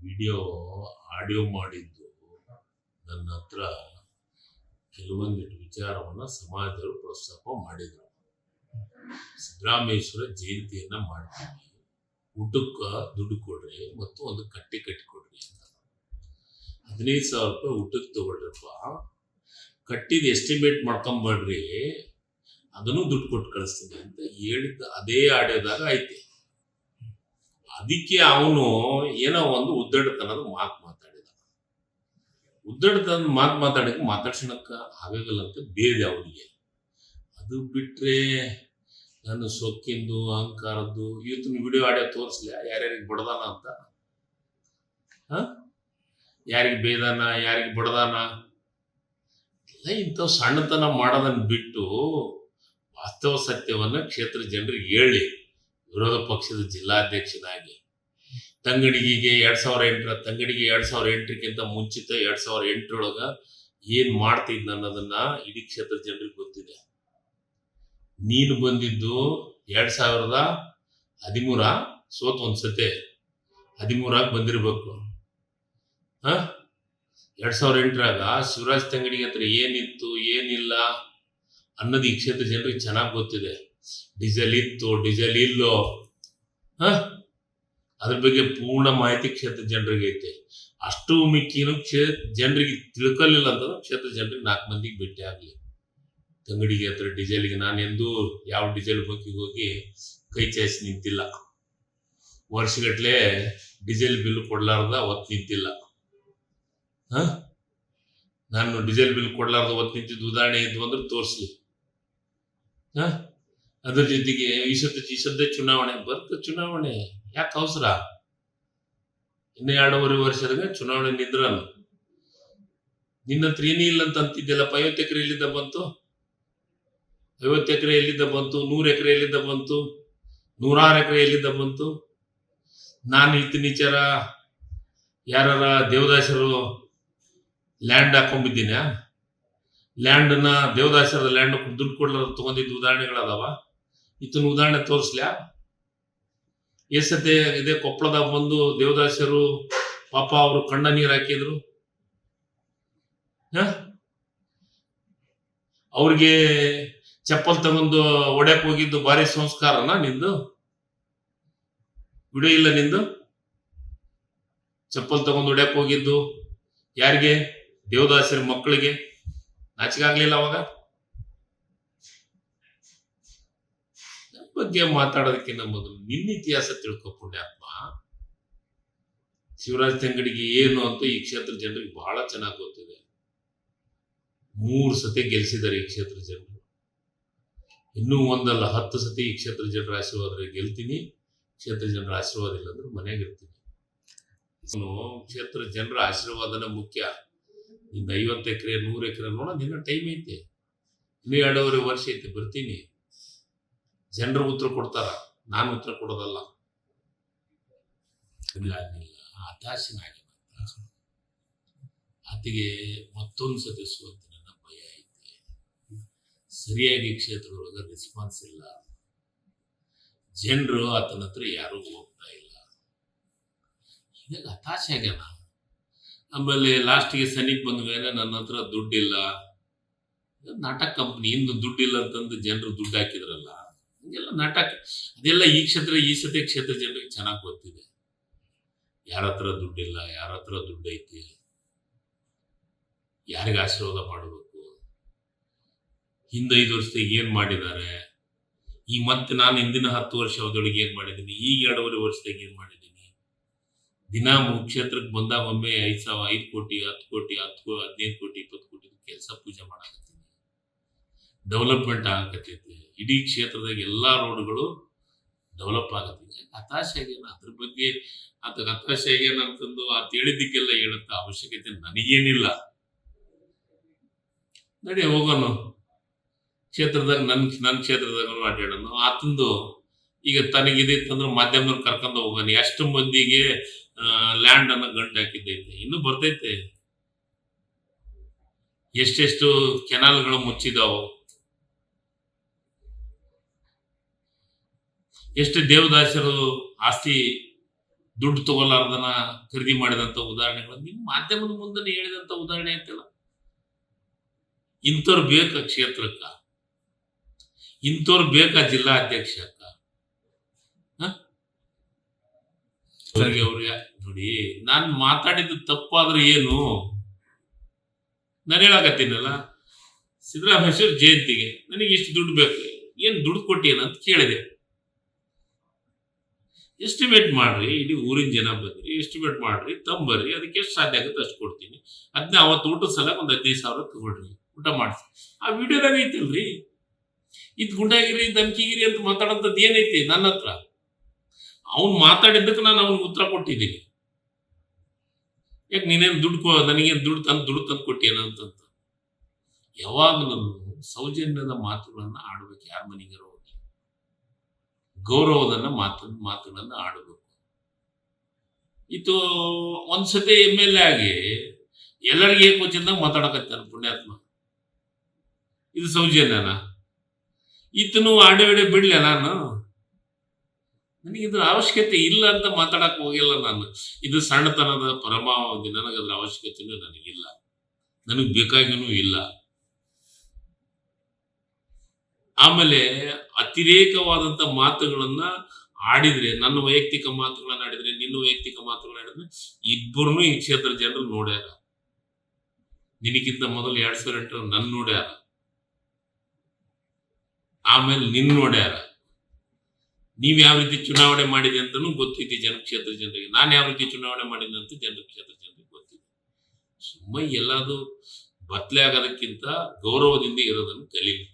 Video audio ಮಾಡಿದ್ದು ನನ್ನ ಹತ್ರ ಕೆಲವೊಂದಿಟ್ಟು ವಿಚಾರವನ್ನ ಸಮಾಜದವರು ಪ್ರಸ್ತಾಪ ಮಾಡಿದರು. ಸಿದ್ದರಾಮೇಶ್ವರ ಜಯಂತಿಯನ್ನ ಮಾಡ್ತೀವಿ, ಊಟಕ್ಕೆ ದುಡ್ಡು ಕೊಡ್ರಿ ಮತ್ತು ಒಂದು ಕಟ್ಟಿ ಕಟ್ಟಿಕೊಡ್ರಿ ಅಂತ. 15,000 ರೂಪಾಯಿ ಊಟಕ್ಕೆ ತಗೊಳ್ರಪ್ಪ, ಕಟ್ಟಿದ ಎಸ್ಟಿಮೇಟ್ ಮಾಡ್ಕೊಂಬಡ್ರಿ, ಅದನ್ನು ದುಡ್ಡು ಕೊಟ್ಟು ಕಳಿಸ್ತೀನಿ ಅಂತ ಹೇಳಿದ್ದ ಅದೇ ಆಡಿಯೋದಾಗ ಐತೆ. ಅದಕ್ಕೆ ಅವನು ಏನೋ ಒಂದು ಉದ್ದಡತನದ ಮಾತಾಡಿದ. ಉದ್ದಡತನದ ಮಾತಾಡ್ಸೋಣಕ್ಕ ಆಗಲ್ಲ ಅಂತ ಬೇರೆ ಅವನಿಗೆ. ಅದು ಬಿಟ್ರೆ ನಾನು ಸೊಕ್ಕಿಂದು ಅಹಂಕಾರದ್ದು ಇವತ್ತಿನ ವಿಡಿಯೋ ಆಡಿಯೋ ತೋರಿಸ್ಲಿ ಯಾರ್ಯಾರಿಗೆ ಬಡದಾನ ಅಂತ, ಯಾರಿಗೆ ಬೇದಾನ, ಯಾರಿಗೆ ಬಡದಾನ ಎಲ್ಲ ಇಂಥವು ಸಣ್ಣತನ ಮಾಡೋದನ್ನ ಬಿಟ್ಟು ವಾಸ್ತವ ಸತ್ಯವನ್ನ ಕ್ಷೇತ್ರ ಜನರಿಗೆ ಹೇಳಿ, ವಿರೋಧ ಪಕ್ಷದ ಜಿಲ್ಲಾಧ್ಯಕ್ಷನಾಗಿ ತಂಗಡಿಗೆ 2008 ತಂಗಡಿಗೆ 2008ಕ್ಕಿಂತ ಮುಂಚಿತ 2008 ಏನ್ ಮಾಡ್ತಿದ್ನ ಅನ್ನೋದನ್ನ ಇಡೀ ಕ್ಷೇತ್ರ ಜನರಿಗೆ ಗೊತ್ತಿದೆ. ನೀನು ಬಂದಿದ್ದು 2013 ಸೋತ್ ಒಂದ್ಸತೆ 13 ಬಂದಿರ್ಬೇಕು. 2008 ಶಿವರಾಜ್ ತಂಗಡಿಗೆ ಹತ್ರ ಏನಿತ್ತು ಏನಿಲ್ಲ ಅನ್ನೋದು ಈ ಕ್ಷೇತ್ರ ಜನರಿಗೆ ಚೆನ್ನಾಗಿ ಗೊತ್ತಿದೆ. ಡೀಸೆಲ್ ಇತ್ತು, ಡೀಸೆಲ್ ಇಲ್ಲೋ, ಅದ್ರ ಬಗ್ಗೆ ಪೂರ್ಣ ಮಾಹಿತಿ ಕ್ಷೇತ್ರ ಜನರಿಗೆ ಐತೆ. ಅಷ್ಟು ಮಿಕ್ಕಿನೂ ಜನರಿಗೆ ತಿಳ್ಕೊಲಿಲ್ಲ ಅಂತಂದ್ರೆ ಕ್ಷೇತ್ರ ಜನರಿಗೆ 4 ಮಂದಿಗೆ ಭೇಟಿ ಆಗ್ಲಿ. ತಂಗಡಿಗೆ ಹತ್ರ ಡೀಸೆಲ್ಗೆ ನಾನೆಂದು ಯಾವ ಡೀಸೆಲ್ ಬಂಕಿಗೆ ಹೋಗಿ ಕೈ ಚಾಯಿಸಿ ನಿಂತಿಲ್ಲ. ವರ್ಷಗಟ್ಲೆ ಡೀಸೆಲ್ ಬಿಲ್ ಕೊಡ್ಲಾರ್ದ ಹೊತ್ತು ನಿಂತಿಲ್ಲ. ನಾನು ಡೀಸೆಲ್ ಬಿಲ್ ಕೊಡ್ಲಾರ್ದ ಹೊತ್ತು ನಿಂತಿದ್ದು ಉದಾಹರಣೆ ಇದ್ವು ಅಂದ್ರೆ ತೋರಿಸ್ಲಿ. ಅದ್ರ ಜೊತೆಗೆ ಈ ಸದ್ಯ ಚುನಾವಣೆ ಬರ್ತ, ಚುನಾವಣೆ ಯಾಕೆ ಅವಸರ? ಇನ್ನು 2.5 ವರ್ಷದಾಗ ಚುನಾವಣೆ ನಿಂದ್ರನು. ನಿನ್ನ ಹತ್ರ ಏನೇ ಇಲ್ಲ ಅಂತ ಅಂತಿದ್ದೆಲ್ಲಪ್ಪ. 50 ಎಕರೆ ಎಲ್ಲಿದ್ದ ಬಂತು? 50 ಎಕರೆ ಎಲ್ಲಿದ್ದ ಬಂತು? 100 ಎಕರೆ ಎಲ್ಲಿದ್ದ ಬಂತು? 106 ಎಕರೆ ಎಲ್ಲಿದ್ದ ಬಂತು? ನಾನು ಹೇಳ್ತೀನಿ ವಿಚಾರ, ಯಾರ ದೇವದಾಸರು ಲ್ಯಾಂಡ್ ಹಾಕೊಂಡ್ಬಿದ್ದೀನ, ಲ್ಯಾಂಡನ್ನ ದೇವದಾಸರದ ಲ್ಯಾಂಡ್ ದುಡ್ಡು ಕೊಡ್ಲಾರ ತಗೊಂಡಿದ್ದು ಉದಾಹರಣೆಗಳದಾವ. ಇದನ್ನ ಉದಾಹರಣೆ ತೋರಿಸ್ಲ್ಯಾ? ಎಷ್ಟತೆ ಇದೇ ಕೊಪ್ಪಳದಾಗ ಬಂದು ದೇವದಾಸರು ಪಾಪ ಅವರು ಕಣ್ಣ ನೀರು ಹಾಕಿದ್ರು. ಅವ್ರಿಗೆ ಚಪ್ಪಲ್ ತಗೊಂಡು ಒಡ್ಯಾಕ್ ಹೋಗಿದ್ದು ಭಾರಿ ಸಂಸ್ಕಾರನ ನಿಂದು? ವಿಡಿಯೋ ಇಲ್ಲ ನಿಂದು? ಚಪ್ಪಲ್ ತಗೊಂಡು ಒಡ್ಯಾಕ್ ಹೋಗಿದ್ದು ಯಾರಿಗೆ? ದೇವದಾಸರ ಮಕ್ಕಳಿಗೆ. ನಾಚಿಕೆ ಆಗ್ಲಿಲ್ಲ ಅವಾಗ? ಬಗ್ಗೆ ಮಾತಾಡೋದಕ್ಕಿಂತ ಮೊದಲು ನಿನ್ನ ಇತಿಹಾಸ ತಿಳ್ಕೊ ಪುಣ್ಯಾತ್ಮ. ಶಿವರಾಜ್ ತಂಗಡಿಗೆ ಏನು ಅಂತ ಈ ಕ್ಷೇತ್ರ ಜನರಿಗೆ ಬಹಳ ಚೆನ್ನಾಗಿ ಗೊತ್ತಿದೆ. 3 ಸತಿ ಗೆಲ್ಸಿದ್ದಾರೆ ಈ ಕ್ಷೇತ್ರ ಜನರು. ಇನ್ನೂ 1 ಅಲ್ಲ 10 ಸತಿ ಈ ಕ್ಷೇತ್ರ ಜನರ ಆಶೀರ್ವಾದ ಗೆಲ್ತೀನಿ. ಕ್ಷೇತ್ರ ಜನರ ಆಶೀರ್ವಾದ ಇಲ್ಲ ಅಂದ್ರೆ ಮನೆಯಾಗ ಇರ್ತೀನಿ. ಕ್ಷೇತ್ರ ಜನರ ಆಶೀರ್ವಾದನ ಮುಖ್ಯ. ನಿಂದ 50 ಎಕರೆ 100 ಎಕರೆ ನೋಡ, ನಿನ್ನ ಟೈಮ್ ಐತೆ. ಇನ್ನೂ 2.5 ವರ್ಷ ಐತೆ, ಬರ್ತೀನಿ. ಜನರು ಉತ್ತರ ಕೊಡ್ತಾರ, ನಾನು ಉತ್ತರ ಕೊಡೋದಲ್ಲ. ಹತಾಶನಾಗಿ ಆತಿಗೆ ಮತ್ತೊಂದು ಸತಿ ಸೋತಿ ನನ್ನ ಭಯ ಐತೆ. ಸರಿಯಾಗಿ ಕ್ಷೇತ್ರದೊಳಗ ರೆಸ್ಪಾನ್ಸ್ ಇಲ್ಲ. ಜನರು ಆತನ ಹತ್ರ ಯಾರು ಹೋಗ್ತಾ ಇಲ್ಲ. ಹೀಗಾಗಿ ಹತಾಶೆ ಆಗ್ಯಾನ. ಆಮೇಲೆ ಲಾಸ್ಟಿಗೆ ಸನಿಕ್ ಬಂದ ಮೇಲೆ ನನ್ನ ಹತ್ರ ದುಡ್ಡಿಲ್ಲ, ನಾಟಕ ಕಂಪ್ನಿ ಇಂದು ದುಡ್ಡಿಲ್ಲ ಅಂತಂದು ಜನರು ದುಡ್ಡು ಹಾಕಿದ್ರಲ್ಲ, ಹಂಗೆಲ್ಲ ನಾಟಕ. ಅದೆಲ್ಲ ಈ ಸತಿ ಕ್ಷೇತ್ರ ಜನರಿಗೆ ಚೆನ್ನಾಗಿ ಗೊತ್ತಿದೆ. ಯಾರ ಹತ್ರ ದುಡ್ಡಿಲ್ಲ, ಯಾರ ಹತ್ರ ದುಡ್ಡು ಐತಿ, ಯಾರಿಗೆ ಆಶೀರ್ವಾದ ಮಾಡಬೇಕು, ಹಿಂದೆ 5 ವರ್ಷದಾಗ ಏನ್ ಮಾಡಿದ್ದಾರೆ, ಈ ಮತ್ತೆ ನಾನು ಹಿಂದಿನ 10 ವರ್ಷ ಅವಧೊಳಗೆ ಏನ್ ಮಾಡಿದ್ದೀನಿ, ಈಗ 2.5 ವರ್ಷದಾಗ ಏನ್ ಮಾಡಿದ್ದೀನಿ. ದಿನ ಕ್ಷೇತ್ರಕ್ಕೆ ಬಂದಾಗ ಒಮ್ಮೆ 5 ಕೋಟಿ 10 ಕೋಟಿ 15 ಕೋಟಿ 20 ಕೋಟಿ ಕೆಲಸ ಪೂಜೆ ಮಾಡಕತ್ತೀನಿ. ಡೆವಲಪ್ಮೆಂಟ್ ಆಗಕತ್ತೈತಿ. ಇಡೀ ಕ್ಷೇತ್ರದಾಗ ಎಲ್ಲಾ ರೋಡ್ಗಳು ಡೆವಲಪ್ ಆಗತ್ತೆ. ಹತಾಶೆ ಆಗ್ಯಾನ. ಅದ್ರ ಬಗ್ಗೆ ಆತ ಹತಾಶೆ ಆಗ್ಯಾನ ಅಂತಂದು ಆತ ಹೇಳಿದ್ದಕ್ಕೆಲ್ಲ ಹೇಳತ್ತ ಅವಶ್ಯಕತೆ ನನಗೇನಿಲ್ಲ. ನಡಿ ಹೋಗೋಣ ಕ್ಷೇತ್ರದಾಗ, ನನ್ನ ಕ್ಷೇತ್ರದಾಗ ಅಡ್ಡಾಡೋಣ. ಆತಂದು ಈಗ ತನಗಿದಿತ್ತಂದ್ರೆ ಮಾಧ್ಯಮದವ್ರು ಕರ್ಕೊಂಡು ಹೋಗೋಣ. ಎಷ್ಟು ಮಂದಿಗೆ ಲ್ಯಾಂಡ್ ಅನ್ನ ಗಂಟು ಹಾಕಿದ್ದೈತೆ, ಇನ್ನು ಬರ್ತೈತೆ. ಎಷ್ಟೆಷ್ಟು ಕೆನಾಲ್ಗಳು ಮುಚ್ಚಿದಾವು, ಎಷ್ಟು ದೇವದಾಸರು ಆಸ್ತಿ ದುಡ್ಡು ತಗೊಲಾರ್ದನ ಖರೀದಿ ಮಾಡಿದಂಥ ಉದಾಹರಣೆಗಳು ನಿಮ್ಮ ಮಾಧ್ಯಮದ ಮುಂದೆ ಹೇಳಿದಂಥ ಉದಾಹರಣೆ ಐತಲ್ಲ. ಇಂಥವ್ರು ಬೇಕಾ ಕ್ಷೇತ್ರಕ್ಕ, ಇಂಥವ್ರು ಬೇಕಾ ಜಿಲ್ಲಾ ಅಧ್ಯಕ್ಷಕ್ಕ? ಅವ್ರಿಗೆ ನೋಡಿ, ನಾನು ಮಾತಾಡಿದ್ದು ತಪ್ಪಾದ್ರೆ ಏನು, ನಾನು ಹೇಳಕತ್ತೀನಲ್ಲ, ಸಿದ್ದರಾಮೇಶ್ವರ ಜಯಂತಿಗೆ ನನಗೆ ಇಷ್ಟು ದುಡ್ಡು ಬೇಕು, ಏನು ದುಡ್ಡು ಕೊಟ್ಟೇನಂತ ಕೇಳಿದೆ. ಎಸ್ಟಿಮೇಟ್ ಮಾಡ್ರಿ, ಇಡೀ ಊರಿನ ಜನ ಬಂದ್ರಿ, ಎಸ್ಟಿಮೇಟ್ ಮಾಡ್ರಿ, ತಂಬರ್ರಿ, ಅದಕ್ಕೆ ಎಷ್ಟು ಸಾಧ್ಯ ಆಗುತ್ತೆ ಅಷ್ಟು ಕೊಡ್ತೀನಿ. ಅದನ್ನ ಅವತ್ತು ಊಟದ ಸಲ ಒಂದು 15,000 ತಗೊಳ್ರಿ, ಊಟ ಮಾಡಿಸಿ. ಆ ವಿಡಿಯೋದಾಗ ಐತಲ್ರಿ, ಇದು ಗುಂಡಾಗಿರಿ ಧಮ್ಕಿಗಿರಿ ಅಂತ ಮಾತಾಡೋಂಥದ್ದು ಏನೈತಿ ನನ್ನ ಹತ್ರ. ಅವ್ನು ಮಾತಾಡಿದ್ದಕ್ಕೆ ನಾನು ಅವ್ನಿಗೆ ಉತ್ತರ ಕೊಟ್ಟಿದ್ದೀನಿ. ಯಾಕೆ ನೀನೇನು ನನಗೇನು ದುಡ್ಡು ತಂದು ಕೊಟ್ಟೇನಂತ. ಯಾವಾಗಲೂ ಸೌಜನ್ಯದ ಮಾತುಗಳನ್ನು ಆಡಬೇಕು. ಯಾರ ಮನೆಗೆ ಹೋಗಿ ಗೌರವದನ್ನ ಮಾತುಗಳನ್ನು ಆಡಬೇಕು. ಇದು ಒಂದ್ಸತಿ MLA ಆಗಿ ಎಲ್ಲರಿಗೆ ಏಕೋಚಿಂದಾಗ ಮಾತಾಡಕತ್ತಾನ ಪುಣ್ಯಾತ್ಮ. ಇದು ಸೌಜನ್ಯನ? ಈತನು ಆಡೆ ಬಿಡ್ಲ ನಾನು? ನನಗಿದ್ರ ಅವಶ್ಯಕತೆ ಇಲ್ಲ ಅಂತ ಮಾತಾಡಕ್ ಹೋಗಿಲ್ಲ ನಾನು. ಇದು ಸಣ್ಣತನದ ಪರಮಾವಧಿ, ನನಗದ್ರ ಅವಶ್ಯಕತೆನೂ ನನಗಿಲ್ಲ, ನನಗೆ ಬೇಕಾಗಿನೂ ಇಲ್ಲ. ಆಮೇಲೆ ಅತಿರೇಕವಾದಂತ ಮಾತುಗಳನ್ನ ಆಡಿದ್ರೆ, ನನ್ನ ವೈಯಕ್ತಿಕ ಮಾತುಗಳನ್ನ ಆಡಿದ್ರೆ, ನಿನ್ನ ವೈಯಕ್ತಿಕ ಮಾತುಗಳನ್ನ ಆಡಿದ್ರೆ, ಇಬ್ಬರನ್ನು ಈ ಕ್ಷೇತ್ರ ಜನರು ನೋಡ್ಯಾರ. ನಿನಗಿಂತ ಮೊದಲು 2008 ನನ್ನ ನೋಡ್ಯಾರ, ಆಮೇಲೆ ನಿನ್ನ ನೋಡ್ಯಾರ. ನೀವ್ ಯಾವ ರೀತಿ ಚುನಾವಣೆ ಮಾಡಿದೆ ಅಂತಾನು ಗೊತ್ತೈತಿ ಕ್ಷೇತ್ರ ಜನರಿಗೆ. ನಾನು ಯಾವ ರೀತಿ ಚುನಾವಣೆ ಮಾಡಿದೆ ಅಂತ ಕ್ಷೇತ್ರ ಜನರಿಗೆ ಗೊತ್ತಿದೆ. ಸುಮ್ಮನೆ ಎಲ್ಲಾದು ಬತ್ಲೆ ಆಗೋದಕ್ಕಿಂತ ಗೌರವದಿಂದ ಇರೋದನ್ನು ಕಲೀಲಿ.